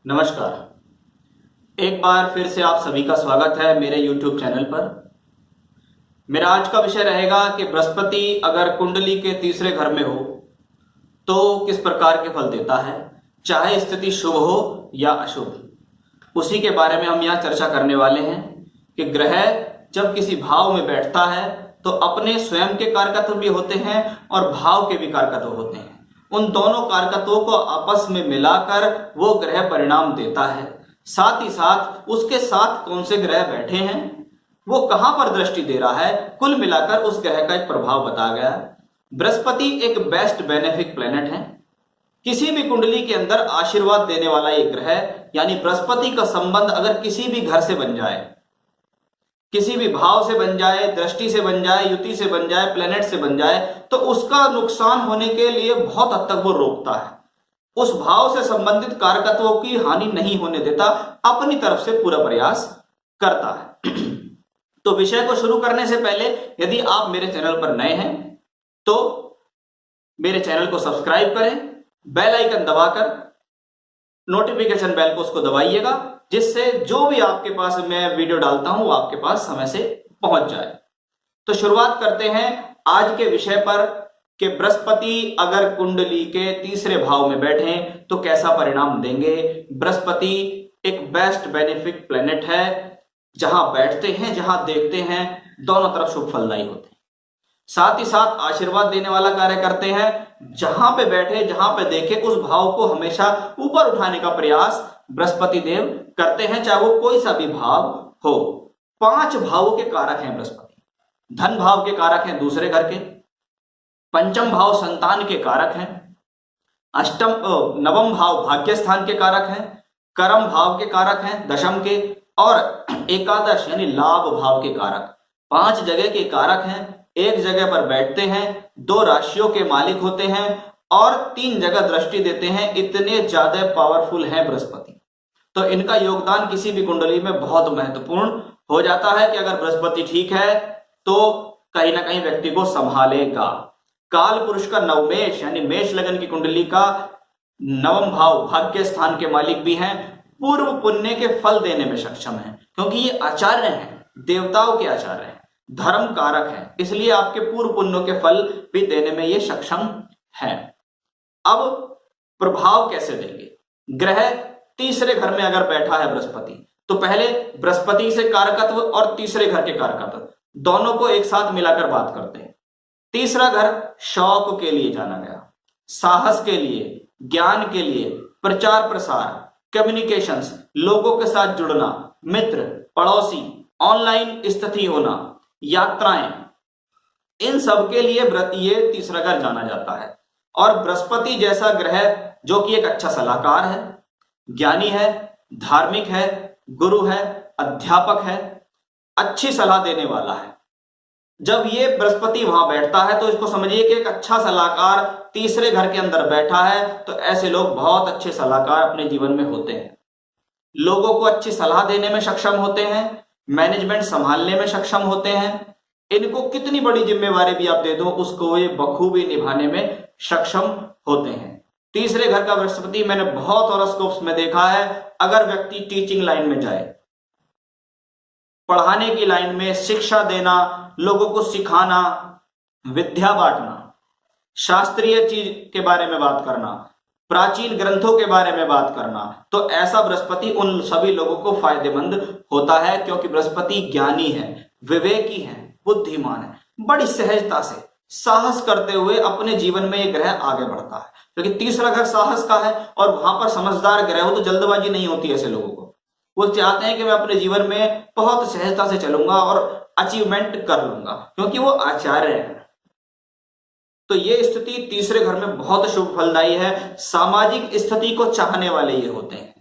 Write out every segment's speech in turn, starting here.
नमस्कार। एक बार फिर से आप सभी का स्वागत है मेरे YouTube चैनल पर। मेरा आज का विषय रहेगा कि बृहस्पति अगर कुंडली के तीसरे घर में हो तो किस प्रकार के फल देता है, चाहे स्थिति शुभ हो या अशुभ। उसी के बारे में हम यहाँ चर्चा करने वाले हैं कि ग्रह जब किसी भाव में बैठता है तो अपने स्वयं के कारकत्व भी होते हैं और भाव के भी कारकत्व होते हैं। उन दोनों कारकत्वों को आपस में मिलाकर वो ग्रह परिणाम देता है। साथ ही साथ उसके साथ कौन से ग्रह बैठे हैं, वो कहां पर दृष्टि दे रहा है, कुल मिलाकर उस ग्रह का एक प्रभाव बताया गया है। बृहस्पति एक बेस्ट बेनिफिक प्लेनेट है। किसी भी कुंडली के अंदर आशीर्वाद देने वाला एक ग्रह, यानी बृहस्पति का संबंध अगर किसी भी घर से बन जाए, किसी भी भाव से बन जाए, दृष्टि से बन जाए, युति से बन जाए, प्लेनेट से बन जाए, तो उसका नुकसान होने के लिए बहुत हद तक वो रोकता है। उस भाव से संबंधित कारकत्वों की हानि नहीं होने देता, अपनी तरफ से पूरा प्रयास करता है। तो विषय को शुरू करने से पहले यदि आप मेरे चैनल पर नए हैं तो मेरे चैनल को सब्सक्राइब करें, बेल आइकन दबाकर नोटिफिकेशन बेल को उसको दबाइएगा, जिससे जो भी आपके पास मैं वीडियो डालता हूं वो आपके पास समय से पहुंच जाए। तो शुरुआत करते हैं आज के विषय पर कि बृहस्पति अगर कुंडली के तीसरे भाव में बैठे तो कैसा परिणाम देंगे। बृहस्पति एक बेस्ट बेनिफिक प्लेनेट है। जहां बैठते हैं, जहां देखते हैं, दोनों तरफ शुभ फलदायी होते हैं। साथ ही साथ आशीर्वाद देने वाला कार्य करते हैं। जहां पे बैठे, जहां पे देखे, उस भाव को हमेशा ऊपर उठाने का प्रयास बृहस्पति देव करते हैं, चाहे वो कोई सा भी भाव हो। 5 भावों के कारक हैं बृहस्पति। धन भाव के कारक हैं दूसरे घर के, पंचम भाव संतान के कारक हैं, नवम भाव भाग्य स्थान के कारक हैं, कर्म भाव के कारक हैं दशम के, और एकादश यानी लाभ भाव के कारक। 5 जगह के कारक हैं, एक जगह पर बैठते हैं, 2 राशियों के मालिक होते हैं और 3 जगह दृष्टि देते हैं। इतने ज्यादा पावरफुल हैं बृहस्पति। तो इनका योगदान किसी भी कुंडली में बहुत महत्वपूर्ण हो जाता है कि अगर बृहस्पति ठीक है तो कहीं ना कहीं व्यक्ति को संभालेगा। काल पुरुष का नवमेश यानी मेष लगन की कुंडली का नवम भाव भाग्य स्थान के मालिक भी हैं, पूर्व पुण्य के फल देने में सक्षम है, क्योंकि ये आचार्य हैं, देवताओं के आचार्य हैं, धर्म कारक हैं, इसलिए आपके पूर्व पुण्यों के फल भी देने में ये सक्षम है। अब प्रभाव कैसे देंगे। ग्रह तीसरे घर में अगर बैठा है बृहस्पति, तो पहले बृहस्पति से कारकत्व और तीसरे घर के कारकत्व दोनों को एक साथ मिलाकर बात करते हैं। तीसरा घर शौक के लिए जाना गया, साहस के लिए, ज्ञान के लिए, प्रचार प्रसार, कम्युनिकेशंस, लोगों के साथ जुड़ना, मित्र, पड़ोसी, ऑनलाइन स्थिति होना, यात्राएं, इन सब के लिए ये तीसरा घर जाना जाता है। और बृहस्पति जैसा ग्रह जो कि एक अच्छा सलाहकार है, ज्ञानी है, धार्मिक है, गुरु है, अध्यापक है, अच्छी सलाह देने वाला है। जब ये बृहस्पति वहां बैठता है तो इसको समझिए कि एक अच्छा सलाहकार तीसरे घर के अंदर बैठा है, तो ऐसे लोग बहुत अच्छे सलाहकार अपने जीवन में होते हैं। लोगों को अच्छी सलाह देने में सक्षम होते हैं, मैनेजमेंट संभालने में सक्षम होते हैं। इनको कितनी बड़ी जिम्मेवारी भी आप दे दो, उसको ये बखूबी निभाने में सक्षम होते हैं। तीसरे घर का बृहस्पति मैंने बहुत हॉरोस्कोप्स में देखा है, अगर व्यक्ति टीचिंग लाइन में जाए, पढ़ाने की लाइन में, शिक्षा देना, लोगों को सिखाना, विद्या बांटना, शास्त्रीय चीज के बारे में बात करना, प्राचीन ग्रंथों के बारे में बात करना, तो ऐसा बृहस्पति उन सभी लोगों को फायदेमंद होता है, क्योंकि बृहस्पति ज्ञानी है, विवेकी है, बुद्धिमान है। बड़ी सहजता से साहस करते हुए अपने जीवन में यह ग्रह आगे बढ़ता है, क्योंकि तीसरा घर साहस का है और वहां पर समझदार ग्रह हो तो जल्दबाजी नहीं होती ऐसे लोगों को। वो चाहते हैं कि मैं अपने जीवन में बहुत सहजता से चलूंगा और अचीवमेंट कर लूंगा, क्योंकि वो आचार्य है। तो ये स्थिति तीसरे घर में बहुत शुभ फलदायी है। सामाजिक स्थिति को चाहने वाले ये होते हैं,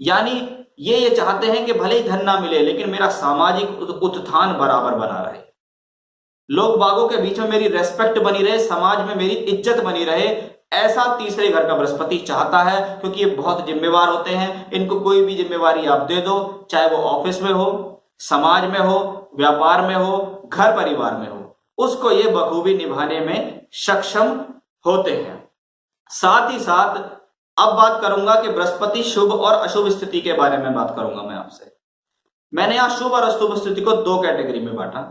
यानी ये चाहते हैं कि भले ही धन ना मिले लेकिन मेरा सामाजिक उत्थान बराबर बना रहे, लोग बागों के बीच में मेरी रेस्पेक्ट बनी रहे, समाज में मेरी इज्जत बनी रहे। ऐसा तीसरे घर का बृहस्पति चाहता है, क्योंकि ये बहुत जिम्मेवार होते हैं। इनको कोई भी जिम्मेवारी आप दे दो, चाहे वो ऑफिस में हो, समाज में हो, व्यापार में हो, घर परिवार में हो, उसको ये बखूबी निभाने में सक्षम होते हैं। साथ ही साथ अब बात करूंगा कि बृहस्पति शुभ और अशुभ स्थिति के बारे में बात करूंगा मैं आपसे। मैंने यहां शुभ और अशुभ स्थिति को दो कैटेगरी में बांटा।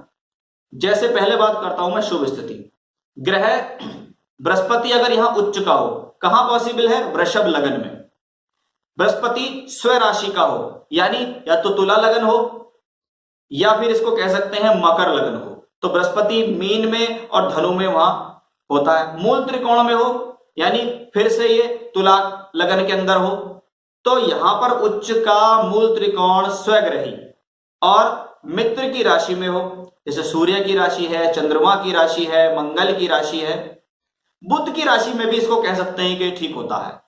जैसे पहले बात करता हूं मैं शुभ स्थिति। ग्रह बृहस्पति अगर यहां उच्च का हो, कहां पॉसिबल है? वृषभ लगन में। बृहस्पति स्व राशि का हो, यानी या तो तुला लगन हो या फिर इसको कह सकते हैं मकर लगन हो। तो बृहस्पति मीन में और धनु में वहां होता है। मूल त्रिकोण में हो, यानी फिर से ये तुला लगन के अंदर हो। तो यहां पर उच्च का मूल त्रिकोण स्वग्रही और मित्र की राशि में हो, जैसे सूर्य की राशि है, चंद्रमा की राशि है, मंगल की राशि है, बुध की राशि में भी इसको कह सकते हैं कि ठीक होता है।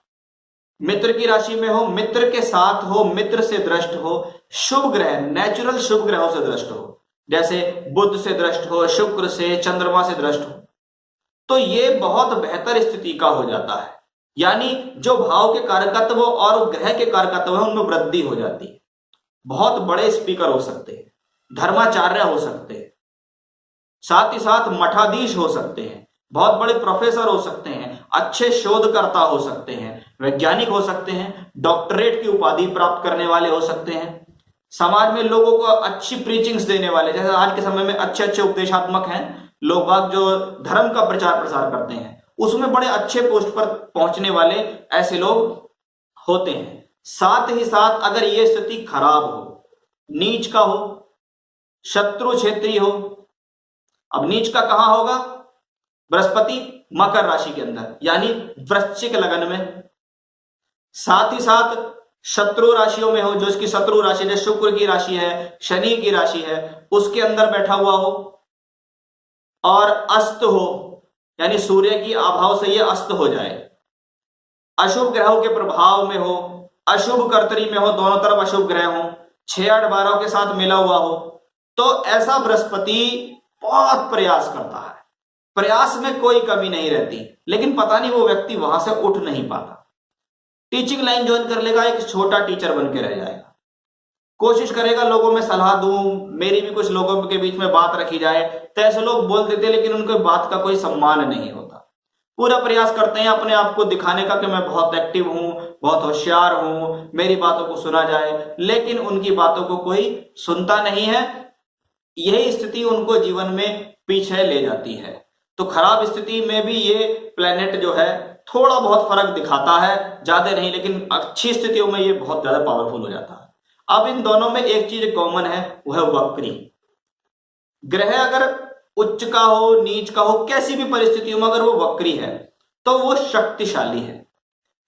मित्र की राशि में हो, मित्र के साथ हो, मित्र से दृष्ट हो, शुभ ग्रह नेचुरल शुभ ग्रहों से दृष्ट हो, जैसे बुध से दृष्ट हो, शुक्र से, चंद्रमा से दृष्ट हो, तो ये बहुत बेहतर स्थिति का हो जाता है। यानी जो भाव के कारकत्व और ग्रह के कारकत्व है उनमें वृद्धि हो जाती है। बहुत बड़े स्पीकर हो सकते हैं, धर्माचार्य हो सकते हैं, साथ ही साथ मठाधीश हो सकते हैं, बहुत बड़े प्रोफेसर हो सकते हैं, अच्छे शोधकर्ता हो सकते हैं, वैज्ञानिक हो सकते हैं, डॉक्टरेट की उपाधि प्राप्त करने वाले हो सकते हैं, समाज में लोगों को अच्छी प्रीचिंग्स देने वाले, जैसे आज के समय में अच्छे अच्छे उपदेशात्मक हैं लोग बाग जो धर्म का प्रचार प्रसार करते हैं, उसमें बड़े अच्छे पोस्ट पर पहुंचने वाले ऐसे लोग होते हैं। साथ ही साथ अगर यह स्थिति खराब हो, नीच का हो, शत्रु क्षेत्रीय हो, अब नीच का कहां होगा? बृहस्पति मकर राशि के अंदर, यानी वृश्चिक लगन में। साथ ही साथ शत्रु राशियों में हो, जो इसकी शत्रु राशि है, शुक्र की राशि है, शनि की राशि है, उसके अंदर बैठा हुआ हो और अस्त हो, यानी सूर्य की अभाव से यह अस्त हो जाए, अशुभ ग्रहों के प्रभाव में हो, अशुभ कर्तरी में हो, दोनों तरफ अशुभ ग्रह हो, 6, 8, 12 के साथ मिला हुआ हो, तो ऐसा बृहस्पति बहुत प्रयास करता है, प्रयास में कोई कमी नहीं रहती, लेकिन पता नहीं वो व्यक्ति वहां से उठ नहीं पाता। टीचिंग लाइन ज्वाइन कर लेगा, एक छोटा टीचर बन के रह जाएगा, कोशिश करेगा लोगों में सलाह दूं, मेरी भी कुछ लोगों के बीच में बात रखी जाए, तो ऐसे लोग बोल देते लेकिन उनके बात का कोई सम्मान नहीं होता। पूरा प्रयास करते हैं अपने आप को दिखाने का कि मैं बहुत एक्टिव हूं, बहुत होशियार हूं, मेरी बातों को सुना जाए, लेकिन उनकी बातों को कोई सुनता नहीं है। यही स्थिति उनको जीवन में पीछे ले जाती है। तो खराब स्थिति में भी ये प्लेनेट जो है थोड़ा बहुत फर्क दिखाता है, ज्यादा नहीं, लेकिन अच्छी स्थितियों में ये बहुत ज्यादा पावरफुल हो जाता है। अब इन दोनों में एक चीज कॉमन है, वह है वक्री। ग्रह अगर उच्च का हो, नीच का हो, कैसी भी परिस्थितियों में अगर वो वक्री है तो वो शक्तिशाली है।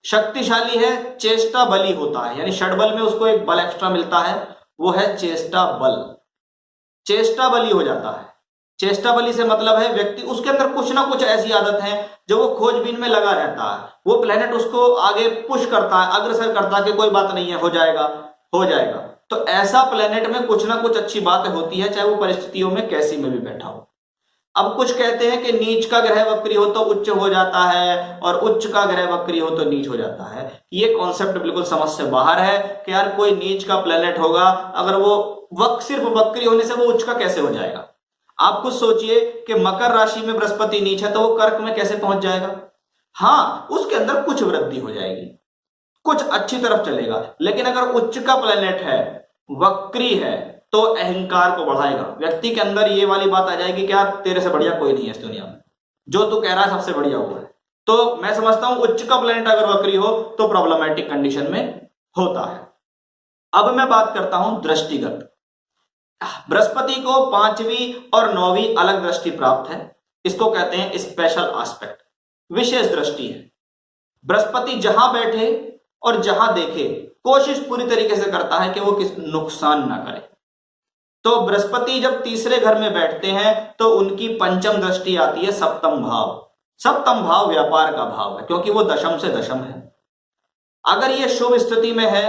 शक्तिशाली है, चेष्टा बली होता है, यानी षडबल में उसको एक बल एक्स्ट्रा मिलता है, वो है चेष्टा बल। चेष्टा बली हो जाता है। चेष्टा बली से मतलब है व्यक्ति, उसके अंदर कुछ ना कुछ ऐसी आदत है जो वो खोजबीन में लगा रहता है, वो प्लेनेट उसको आगे पुश करता है, अग्रसर करता है कि कोई बात नहीं है, हो जाएगा हो जाएगा। तो ऐसा प्लेनेट में कुछ ना कुछ अच्छी बात होती है, चाहे वो परिस्थितियों में कैसी में भी बैठा हो। अब कुछ कहते हैं कि नीच का ग्रह वक्री हो तो उच्च हो जाता है और उच्च का ग्रह वक्री हो तो नीच हो जाता है। ये कॉन्सेप्ट बिल्कुल समझ से बाहर है कि यार कोई नीच का प्लेनेट होगा, अगर वो सिर्फ वक्री होने से वो उच्च का कैसे हो जाएगा? आप कुछ सोचिए कि मकर राशि में बृहस्पति नीच है तो वो कर्क में कैसे पहुंच जाएगा? हाँ, उसके अंदर कुछ वृद्धि हो जाएगी, कुछ अच्छी तरफ चलेगा, लेकिन अगर उच्च का प्लेनेट है, वक्री है, तो अहंकार को बढ़ाएगा। व्यक्ति के अंदर ये वाली बात आ जाएगी कि यार तेरे से बढ़िया कोई नहीं है इस दुनिया में, जो तू कह रहा है सबसे बढ़िया हुआ है। तो मैं समझता हूं उच्च का प्लेनेट अगर वक्री हो तो प्रॉब्लमैटिक कंडीशन में होता है। अब मैं बात करता हूं दृष्टिगत। बृहस्पति को 5वीं और 9वीं अलग दृष्टि प्राप्त है, इसको कहते हैं स्पेशल एस्पेक्ट, विशेष दृष्टि है। बृहस्पति जहां बैठे और जहां देखे कोशिश पूरी तरीके से करता है कि वो किस नुकसान ना करे। तो बृहस्पति जब तीसरे घर में बैठते हैं तो उनकी पंचम दृष्टि आती है सप्तम भाव। सप्तम भाव व्यापार का भाव है, क्योंकि वो दशम से दशम है। अगर ये शुभ स्थिति में है,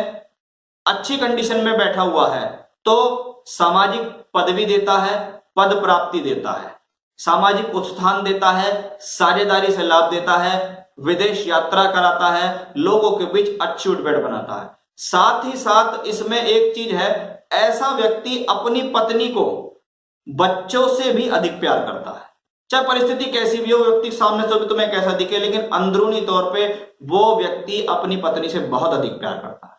अच्छी कंडीशन में बैठा हुआ है, तो सामाजिक पदवी देता है, पद प्राप्ति देता है, सामाजिक उत्थान देता है, साझेदारी से लाभ देता है, विदेश यात्रा कराता है, लोगों के बीच अच्छी उठबैठ बनाता है। साथ ही साथ इसमें एक चीज है, ऐसा व्यक्ति अपनी पत्नी को बच्चों से भी अधिक प्यार करता है। चाहे परिस्थिति कैसी भी हो, व्यक्ति सामने से भी तुम्हें कैसा दिखे, लेकिन अंदरूनी तौर पे वो व्यक्ति अपनी पत्नी से बहुत अधिक प्यार करता है।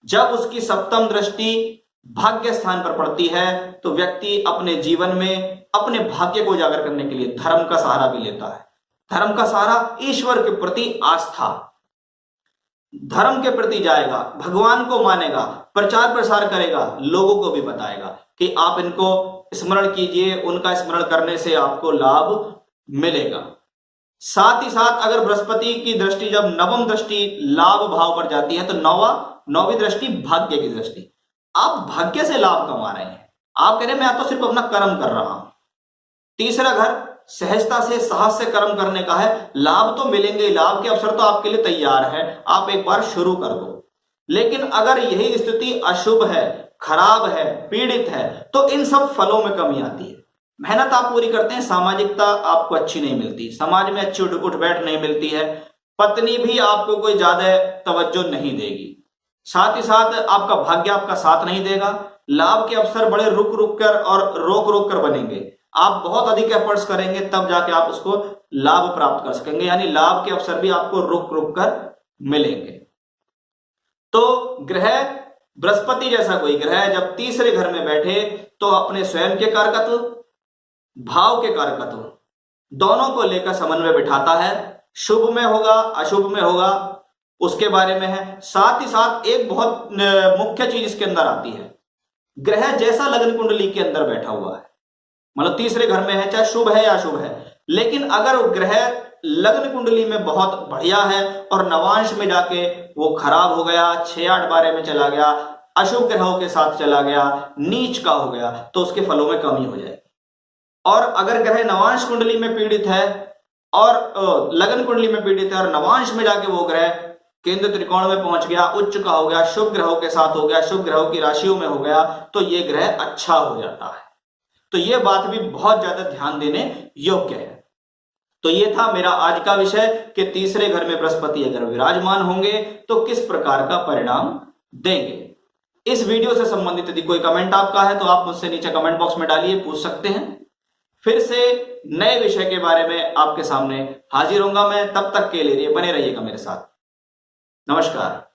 जब उसकी सप्तम दृष्टि भाग्य स्थान पर पड़ती है तो व्यक्ति अपने जीवन में अपने भाग्य को उजागर करने के लिए धर्म का सहारा भी लेता है। धर्म का सहारा, ईश्वर के प्रति आस्था, धर्म के प्रति जाएगा, भगवान को मानेगा, प्रचार प्रसार करेगा, लोगों को भी बताएगा कि आप इनको स्मरण कीजिए, उनका स्मरण करने से आपको लाभ मिलेगा। साथ ही साथ अगर बृहस्पति की दृष्टि जब नवम दृष्टि लाभ भाव पर जाती है तो नौवीं दृष्टि भाग्य की दृष्टि, आप भाग्य से लाभ कमा रहे हैं। आप कह रहे हैं मैं तो सिर्फ अपना कर्म कर रहा हूं। तीसरा घर सहजता से, साहस से कर्म करने का है, लाभ तो मिलेंगे, लाभ के अवसर तो आपके लिए तैयार है, आप एक बार शुरू कर दो। लेकिन अगर यही स्थिति अशुभ है, खराब है, पीड़ित है, तो इन सब फलों में कमी आती है। मेहनत आप पूरी करते हैं, सामाजिकता आपको अच्छी नहीं मिलती, समाज में अच्छी उठ बैठ नहीं मिलती है, पत्नी भी आपको कोई ज्यादा तवज्जो नहीं देगी, साथ ही साथ आपका भाग्य आपका साथ नहीं देगा। लाभ के अवसर बड़े रुक रुक कर और रोक रोक कर बनेंगे, आप बहुत अधिक एफर्ट्स करेंगे तब जाके आप उसको लाभ प्राप्त कर सकेंगे, यानी लाभ के अवसर भी आपको रुक रुक कर मिलेंगे। तो ग्रह बृहस्पति जैसा कोई ग्रह जब तीसरे घर में बैठे तो अपने स्वयं के कारकत्व, भाव के कारकत्व दोनों को लेकर समन्वय बिठाता है। शुभ में होगा, अशुभ में होगा, उसके बारे में है। साथ ही साथ एक बहुत मुख्य चीज इसके अंदर आती है, ग्रह जैसा लग्न कुंडली के अंदर बैठा हुआ है, मतलब तीसरे घर में है, चाहे शुभ है या अशुभ है, लेकिन अगर ग्रह लग्न कुंडली में बहुत बढ़िया है और नवांश में जाके वो खराब हो गया, 6-8-12 में चला गया, अशुभ ग्रहों के साथ चला गया, नीच का हो गया, तो उसके फलों में कमी हो जाएगी। और अगर ग्रह नवांश कुंडली में पीड़ित है और लग्न कुंडली में पीड़ित है और नवांश में जाके वो ग्रह केंद्र त्रिकोण में पहुंच गया, उच्च का हो गया, शुभ ग्रहों के साथ हो गया, शुभ ग्रहों की राशियों में हो गया, तो ये ग्रह अच्छा हो जाता है। तो ये बात भी बहुत ज्यादा ध्यान देने योग्य है। तो ये था मेरा आज का विषय कि तीसरे घर में बृहस्पति अगर विराजमान होंगे तो किस प्रकार का परिणाम देंगे। इस वीडियो से संबंधित यदि कोई कमेंट आपका है तो आप मुझसे नीचे कमेंट बॉक्स में डालिए, पूछ सकते हैं। फिर से नए विषय के बारे में आपके सामने हाजिर होऊंगा मैं, तब तक के लिए बने रहिएगा मेरे साथ। नमस्कार।